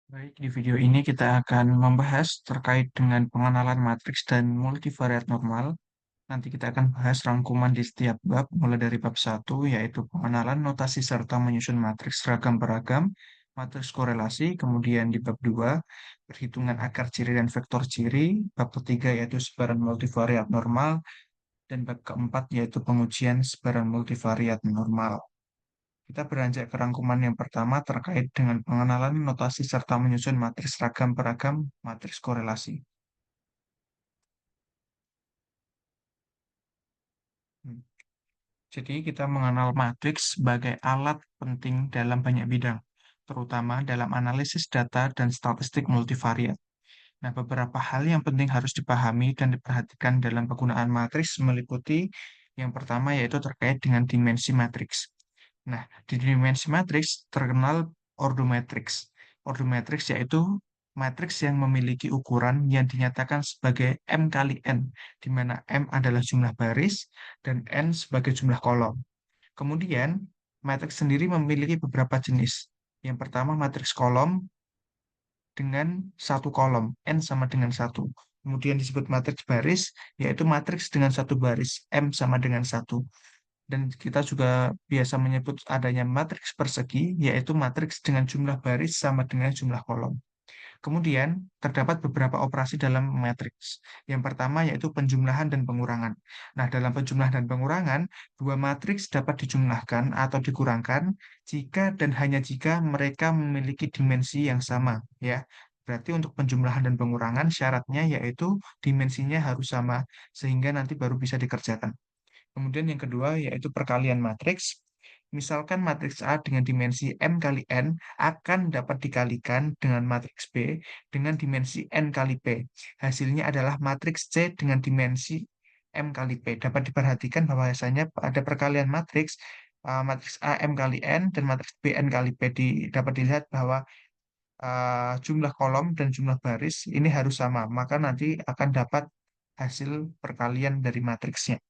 Baik, di video ini kita akan membahas terkait dengan pengenalan matriks dan multivariat normal. Nanti kita akan bahas rangkuman di setiap bab, mulai dari bab 1, yaitu pengenalan notasi serta menyusun matriks seragam beragam, matriks korelasi, kemudian di bab 2, perhitungan akar ciri dan vektor ciri, bab ketiga yaitu sebaran multivariat normal, dan bab keempat yaitu pengujian sebaran multivariat normal. Kita beranjak ke rangkuman yang pertama terkait dengan pengenalan notasi serta menyusun matriks ragam beragam, matriks korelasi. Hmm. Jadi kita mengenal matriks sebagai alat penting dalam banyak bidang, terutama dalam analisis data dan statistik multivariat. Nah, beberapa hal yang penting harus dipahami dan diperhatikan dalam penggunaan matriks meliputi yang pertama yaitu terkait dengan dimensi matriks. Nah, di dimensi matriks terkenal ordomatriks. Ordomatriks yaitu matriks yang memiliki ukuran yang dinyatakan sebagai M kali N, di mana M adalah jumlah baris dan N sebagai jumlah kolom. Kemudian, matriks sendiri memiliki beberapa jenis. Yang pertama, matriks kolom dengan satu kolom, N sama dengan satu. Kemudian disebut matriks baris, yaitu matriks dengan satu baris, M sama dengan satu. Dan kita juga biasa menyebut adanya matriks persegi, yaitu matriks dengan jumlah baris sama dengan jumlah kolom. Kemudian, terdapat beberapa operasi dalam matriks. Yang pertama yaitu penjumlahan dan pengurangan. Nah, dalam penjumlahan dan pengurangan, dua matriks dapat dijumlahkan atau dikurangkan jika dan hanya jika mereka memiliki dimensi yang sama, ya. Berarti untuk penjumlahan dan pengurangan syaratnya yaitu dimensinya harus sama, sehingga nanti baru bisa dikerjakan. Kemudian yang kedua yaitu perkalian matriks. Misalkan matriks A dengan dimensi M kali N akan dapat dikalikan dengan matriks B dengan dimensi N kali P. Hasilnya adalah matriks C dengan dimensi M kali P. Dapat diperhatikan bahwasanya ada perkalian matriks, matriks A M kali N dan matriks B N kali P. Dapat dilihat bahwa jumlah kolom dan jumlah baris ini harus sama, maka nanti akan dapat hasil perkalian dari matriksnya.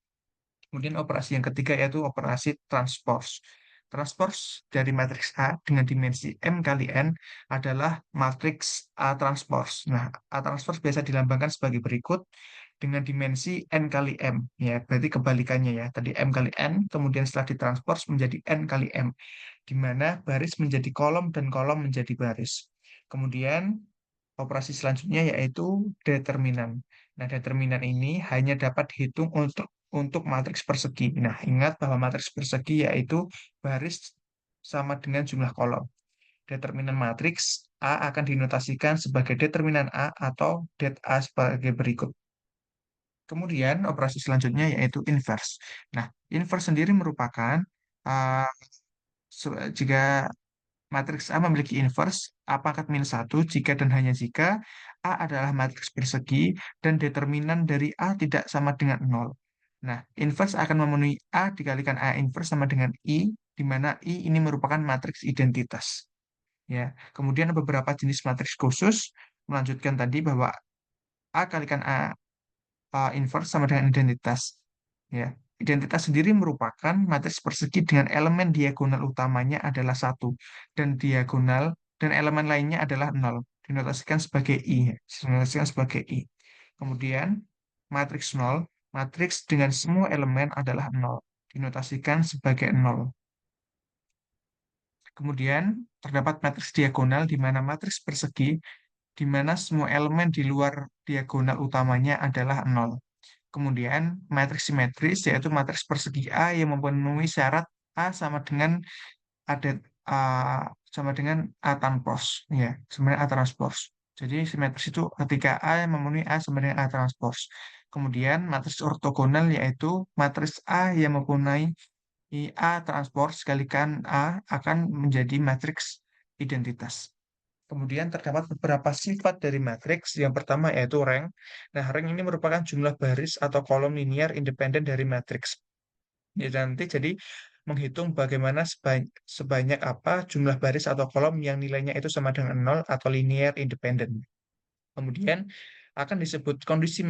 Kemudian operasi yang ketiga yaitu operasi transpose. Transpose dari matriks A dengan dimensi M kali N adalah matriks A transpose. Nah, A transpose biasa dilambangkan sebagai berikut dengan dimensi N kali M. Ya, berarti kebalikannya ya. Tadi M kali N, kemudian setelah ditranspose menjadi N kali M, di mana baris menjadi kolom dan kolom menjadi baris. Kemudian operasi selanjutnya yaitu determinan. Nah, determinan ini hanya dapat dihitung untuk matriks persegi. Nah, ingat bahwa matriks persegi yaitu baris sama dengan jumlah kolom. Determinan matriks A akan dinotasikan sebagai determinan A atau det A sebagai berikut. Kemudian operasi selanjutnya yaitu inverse. Nah, inverse sendiri merupakan uh, jika matriks A memiliki inverse A pangkat minus 1 jika dan hanya jika A adalah matriks persegi dan determinan dari A tidak sama dengan 0. Nah, inverse akan memenuhi A dikalikan A inverse sama dengan I, di mana I ini merupakan matriks identitas. Ya, kemudian ada beberapa jenis matriks khusus melanjutkan tadi bahwa A kalikan A inverse sama dengan identitas. Ya, identitas sendiri merupakan matriks persegi dengan elemen diagonal utamanya adalah satu dan diagonal dan elemen lainnya adalah nol. Dinotasikan sebagai I. Ya. Dinotasikan sebagai I. Kemudian matriks nol, matriks dengan semua elemen adalah nol. Dinotasikan sebagai nol. Kemudian terdapat matriks diagonal di mana matriks persegi di mana semua elemen di luar diagonal utamanya adalah nol. Kemudian matriks simetris yaitu matriks persegi A yang memenuhi syarat A sama dengan ada A sama dengan A transpose ya, sebenarnya A transpose. Jadi simetris itu ketika A yang memenuhi A sama dengan A transpose. Kemudian matriks ortogonal yaitu matriks A yang memenuhi A transpose kalikan A akan menjadi matriks identitas. Kemudian terdapat beberapa sifat dari matriks. Yang pertama yaitu rank. Nah, rank ini merupakan jumlah baris atau kolom linear independen dari matriks. Ya, nanti jadi menghitung bagaimana sebanyak apa jumlah baris atau kolom yang nilainya itu sama dengan 0 atau linear independen. Kemudian akan disebut kondisi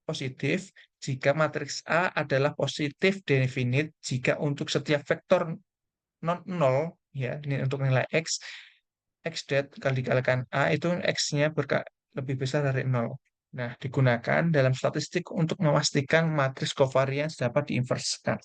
positif jika matriks A adalah positif definite jika untuk setiap vektor non 0 ya, ini untuk nilai X X dat kali dikalikan A itu X-nya lebih besar dari nol. Nah, digunakan dalam statistik untuk memastikan matriks covariance dapat diinversikan.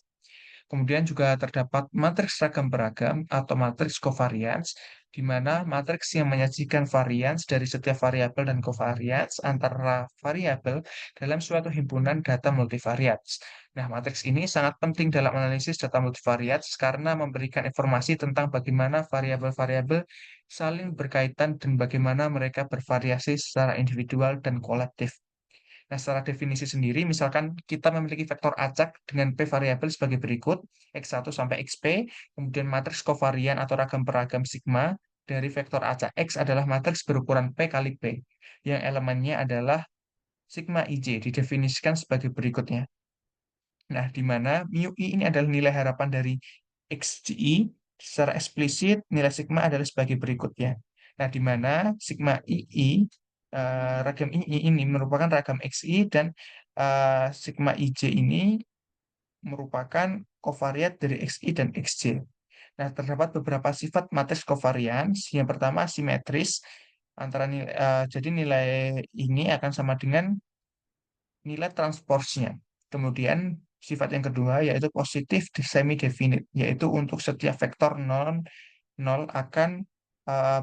Kemudian juga terdapat matriks ragam beragam atau matriks covariance, di mana matriks yang menyajikan varians dari setiap variabel dan covariance antara variabel dalam suatu himpunan data multivariate. Nah, matriks ini sangat penting dalam analisis data multivariate karena memberikan informasi tentang bagaimana variabel-variabel saling berkaitan dan bagaimana mereka bervariasi secara individual dan kolektif. Nah, secara definisi sendiri, misalkan kita memiliki vektor acak dengan P variabel sebagai berikut, X1 sampai XP, kemudian matriks kovarian atau ragam beragam sigma dari vektor acak X adalah matriks berukuran P kali P, yang elemennya adalah sigma IJ, didefinisikan sebagai berikutnya. Nah, di mana mu I ini adalah nilai harapan dari XGI, secara eksplisit nilai sigma adalah sebagai berikutnya. Nah, di mana sigma II, ragam II ini merupakan ragam XI dan sigma IJ ini merupakan kovariat dari XI dan XJ. Nah, terdapat beberapa sifat matriks covariance. Yang pertama, simetris. Antara nilai, jadi nilai ini akan sama dengan nilai transposnya. Kemudian sifat yang kedua yaitu positif semi-definite, yaitu untuk setiap vektor non nol akan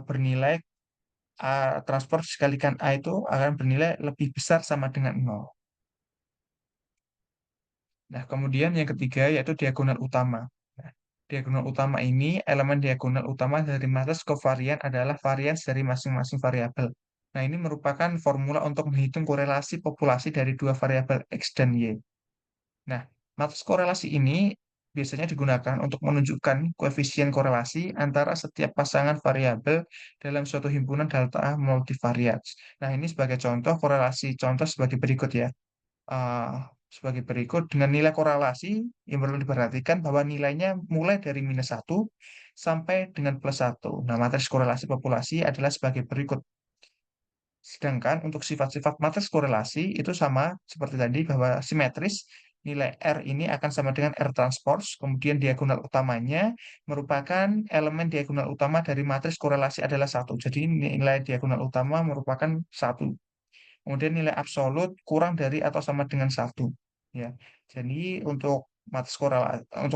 bernilai transport dikalikan A itu akan bernilai lebih besar sama dengan nol. Nah, kemudian yang ketiga yaitu diagonal utama. Nah, diagonal utama ini, elemen diagonal utama dari matriks kovarian adalah varians dari masing-masing variabel. Nah, ini merupakan formula untuk menghitung korelasi populasi dari dua variabel X dan Y. Nah, matriks korelasi ini biasanya digunakan untuk menunjukkan koefisien korelasi antara setiap pasangan variabel dalam suatu himpunan data multivariate. Nah, ini sebagai contoh korelasi contoh sebagai berikut ya. Ah, sebagai berikut dengan nilai korelasi yang perlu diperhatikan bahwa nilainya mulai dari -1 sampai dengan +1. Nah, matriks korelasi populasi adalah sebagai berikut. Sedangkan untuk sifat-sifat matriks korelasi itu sama seperti tadi bahwa simetris, nilai R ini akan sama dengan R transpose, kemudian diagonal utamanya merupakan elemen diagonal utama dari matriks korelasi adalah satu. Jadi nilai diagonal utama merupakan satu. Kemudian nilai absolut kurang dari atau sama dengan satu. Ya, jadi untuk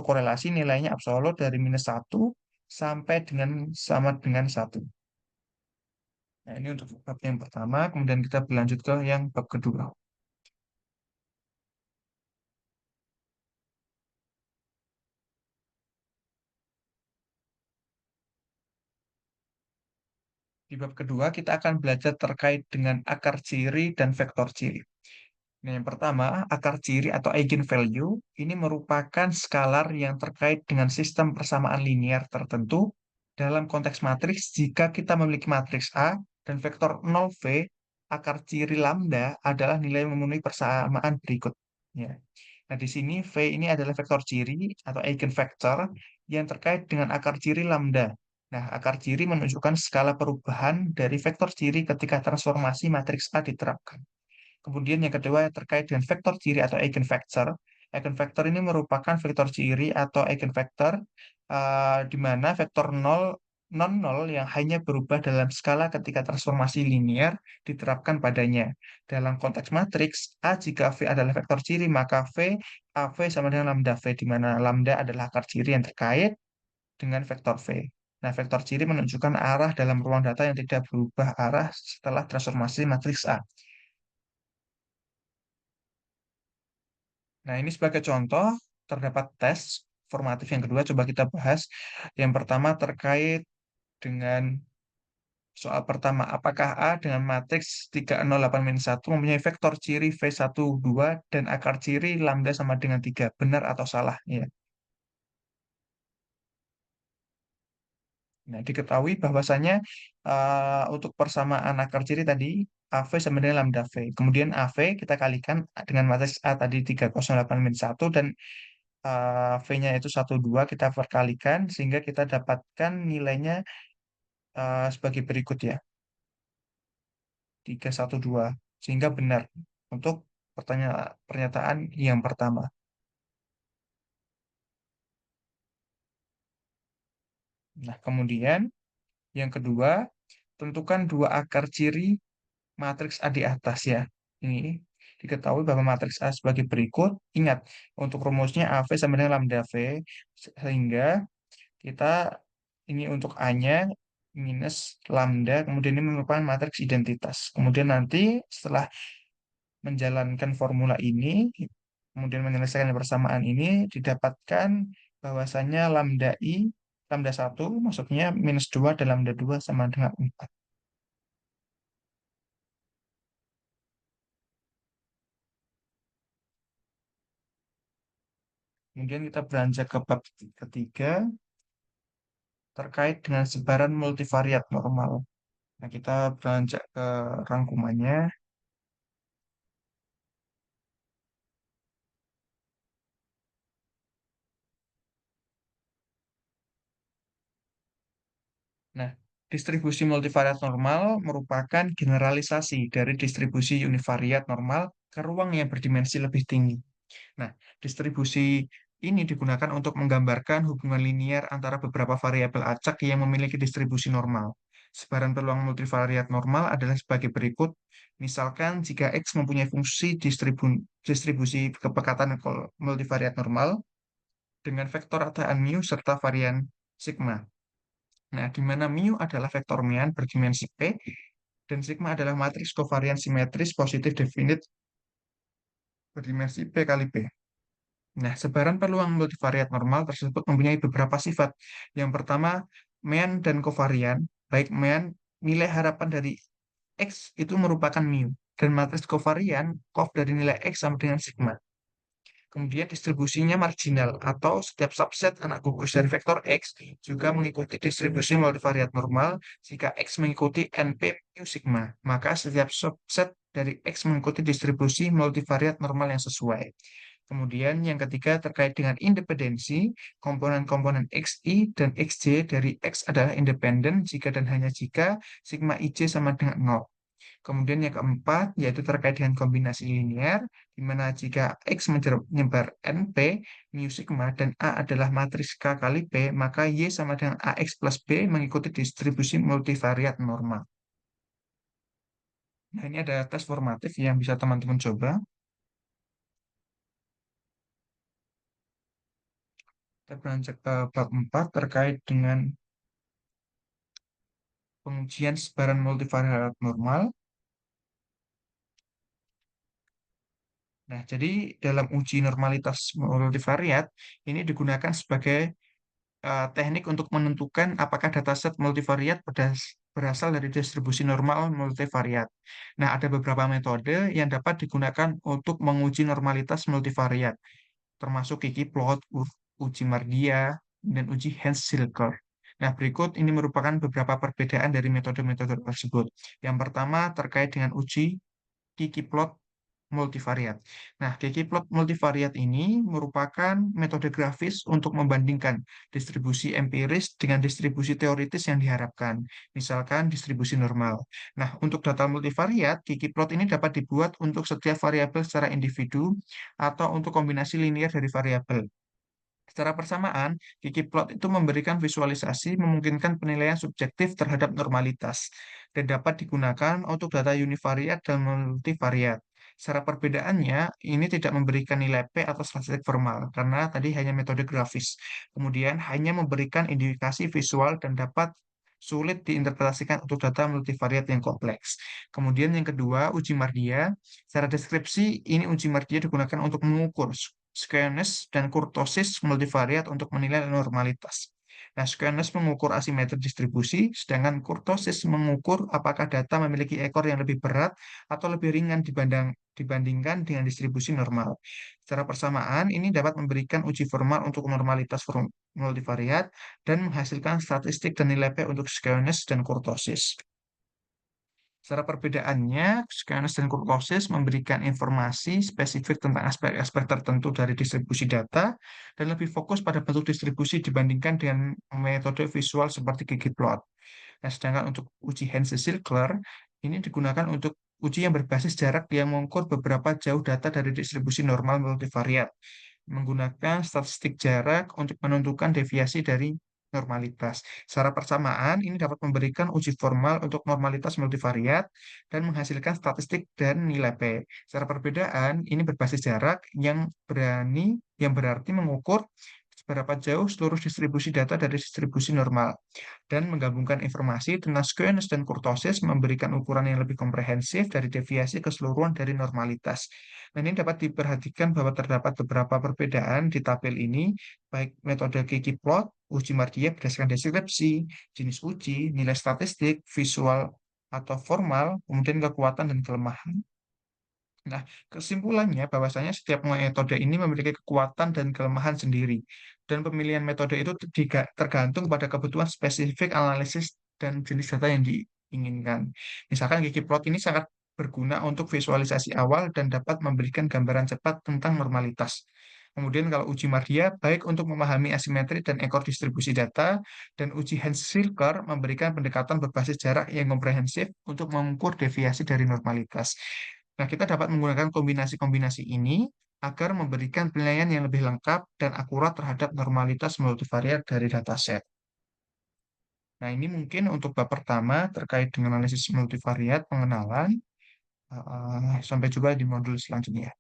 korelasi nilainya absolut dari -1 sampai dengan sama dengan satu. Nah, ini untuk bab yang pertama, kemudian kita berlanjut ke yang bab kedua. Di bab kedua, kita akan belajar terkait dengan akar ciri dan vektor ciri. Nah, yang pertama, akar ciri atau eigenvalue ini merupakan skalar yang terkait dengan sistem persamaan linear tertentu dalam konteks matriks jika kita memiliki matriks A dan vektor 0V, akar ciri lambda adalah nilai yang memenuhi persamaan berikut. Ya. Nah, di sini V ini adalah vektor ciri atau eigenvector yang terkait dengan akar ciri lambda. Nah, akar ciri menunjukkan skala perubahan dari vektor ciri ketika transformasi matriks A diterapkan. Kemudian yang kedua terkait dengan vektor ciri atau eigenvector. Eigenvector ini merupakan vektor ciri atau eigenvector di mana vektor 0 non-nol yang hanya berubah dalam skala ketika transformasi linear diterapkan padanya. Dalam konteks matriks, A jika V adalah vektor ciri, maka AV sama dengan lambda V, di mana lambda adalah akar ciri yang terkait dengan vektor V. Nah, vektor ciri menunjukkan arah dalam ruang data yang tidak berubah arah setelah transformasi matriks A. Nah, ini sebagai contoh, terdapat tes formatif yang kedua, coba kita bahas. Yang pertama terkait dengan soal pertama, apakah A dengan matriks 308-1 mempunyai vektor ciri V12 dan akar ciri lambda sama dengan 3, benar atau salah? Ya. Nah, diketahui bahwasannya untuk persamaan akar ciri tadi, AV sama dengan lambda V. Kemudian AV kita kalikan dengan matriks A tadi 308-1 dan V-nya itu 1,2 kita perkalikan sehingga kita dapatkan nilainya sebagai berikut ya, 312. Sehingga benar untuk pernyataan yang pertama. Nah, kemudian yang kedua, Tentukan dua akar ciri matriks A di atas ya. Ini diketahui bahwa matriks A sebagai berikut. Ingat, untuk rumusnya AV sama dengan lambda V, sehingga kita ini untuk A-nya minus lambda, kemudian ini merupakan matriks identitas. Kemudian nanti setelah menjalankan formula ini, kemudian menyelesaikan persamaan ini, didapatkan bahwasannya lambda I, lambda satu maksudnya minus 2 dan lambda 2 sama dengan 4. Kemudian kita beranjak ke bab ketiga terkait dengan sebaran multivariat normal. Nah, kita beranjak ke rangkumannya. Nah, distribusi multivariat normal merupakan generalisasi dari distribusi univariat normal ke ruang yang berdimensi lebih tinggi. Nah, distribusi ini digunakan untuk menggambarkan hubungan linier antara beberapa variabel acak yang memiliki distribusi normal. Sebaran peluang multivariat normal adalah sebagai berikut. Misalkan jika X mempunyai fungsi distribusi kepekatan multivariat normal dengan vektor rataan mu serta varian sigma. Nah, di mana mu adalah vektor mean berdimensi P dan sigma adalah matriks kovarian simetris positif definit berdimensi P kali P. Nah, sebaran peluang multivariat normal tersebut mempunyai beberapa sifat. Yang pertama, mean dan kovarian, baik mean nilai harapan dari X itu merupakan mu, dan matriks kovarian, kov dari nilai X sama dengan sigma. Kemudian distribusinya marginal, atau setiap subset anak gugus dari vektor X juga mengikuti distribusi multivariat normal jika X mengikuti NP mu sigma. Maka setiap subset dari X mengikuti distribusi multivariat normal yang sesuai. Kemudian yang ketiga terkait dengan independensi, komponen-komponen XI dan XJ dari X adalah independen jika dan hanya jika sigma IJ sama dengan 0. Kemudian yang keempat yaitu terkait dengan kombinasi linear, di mana jika X menyebar NP, mu sigma, dan A adalah matriks K kali P, maka Y sama dengan AX plus B mengikuti distribusi multivariat normal. Nah, ini ada tes formatif yang bisa teman-teman coba. Kita beranjak ke bab 4 terkait dengan pengujian sebaran multivariat normal. Nah, jadi dalam uji normalitas multivariat, ini digunakan sebagai teknik untuk menentukan apakah dataset multivariat berasal dari distribusi normal multivariat. Nah, ada beberapa metode yang dapat digunakan untuk menguji normalitas multivariat, termasuk Kiki-plot, uji Mardia, dan uji Hens-Zilker. Nah, berikut ini merupakan beberapa perbedaan dari metode-metode tersebut. Yang pertama terkait dengan uji Kiki-plot multivariat. Nah, ggplot multivariat ini merupakan metode grafis untuk membandingkan distribusi empiris dengan distribusi teoritis yang diharapkan, misalkan distribusi normal. Nah, untuk data multivariat, ggplot ini dapat dibuat untuk setiap variabel secara individu atau untuk kombinasi linear dari variabel. Secara persamaan, ggplot itu memberikan visualisasi memungkinkan penilaian subjektif terhadap normalitas dan dapat digunakan untuk data univariat dan multivariat. Secara perbedaannya, ini tidak memberikan nilai P atau statistik formal, karena tadi hanya metode grafis. Kemudian hanya memberikan indikasi visual dan dapat sulit diinterpretasikan untuk data multivariat yang kompleks. Kemudian yang kedua, uji Mardia. Secara deskripsi, ini uji Mardia digunakan untuk mengukur skewness dan kurtosis multivariat untuk menilai normalitas. Nah, skewness mengukur asimetri distribusi, sedangkan kurtosis mengukur apakah data memiliki ekor yang lebih berat atau lebih ringan dibandingkan dengan distribusi normal. Secara persamaan, ini dapat memberikan uji formal untuk normalitas multivariat dan menghasilkan statistik dan nilai P untuk skewness dan kurtosis. Secara perbedaannya, skewness dan kurtosis memberikan informasi spesifik tentang aspek-aspek tertentu dari distribusi data dan lebih fokus pada bentuk distribusi dibandingkan dengan metode visual seperti ggplot. Nah, sedangkan untuk uji Henze-Zilker ini digunakan untuk uji yang berbasis jarak yang mengukur beberapa jauh data dari distribusi normal multivariat, menggunakan statistik jarak untuk menentukan deviasi dari normalitas. Secara persamaan, ini dapat memberikan uji formal untuk normalitas multivariat dan menghasilkan statistik dan nilai P. Secara perbedaan, ini berbasis jarak yang berarti mengukur seberapa jauh seluruh distribusi data dari distribusi normal dan menggabungkan informasi tentang skewness dan kurtosis memberikan ukuran yang lebih komprehensif dari deviasi keseluruhan dari normalitas. Nah, ini dapat diperhatikan bahwa terdapat beberapa perbedaan di tabel ini, baik metode Ggplot, uji Mardia berdasarkan deskripsi, jenis uji, nilai statistik, visual atau formal, kemudian kekuatan dan kelemahan. Nah, kesimpulannya bahwasanya setiap metode ini memiliki kekuatan dan kelemahan sendiri, dan pemilihan metode itu tergantung pada kebutuhan spesifik analisis dan jenis data yang diinginkan. Misalkan Ggplot ini sangat berguna untuk visualisasi awal dan dapat memberikan gambaran cepat tentang normalitas. Kemudian kalau uji Mardia baik untuk memahami asimetri dan ekor distribusi data, dan uji Hands-Zilker memberikan pendekatan berbasis jarak yang komprehensif untuk mengukur deviasi dari normalitas. Nah, kita dapat menggunakan kombinasi-kombinasi ini agar memberikan penilaian yang lebih lengkap dan akurat terhadap normalitas multivariat dari dataset. Nah, ini mungkin untuk bab pertama terkait dengan analisis multivariat pengenalan. Sampai jumpa di modul selanjutnya.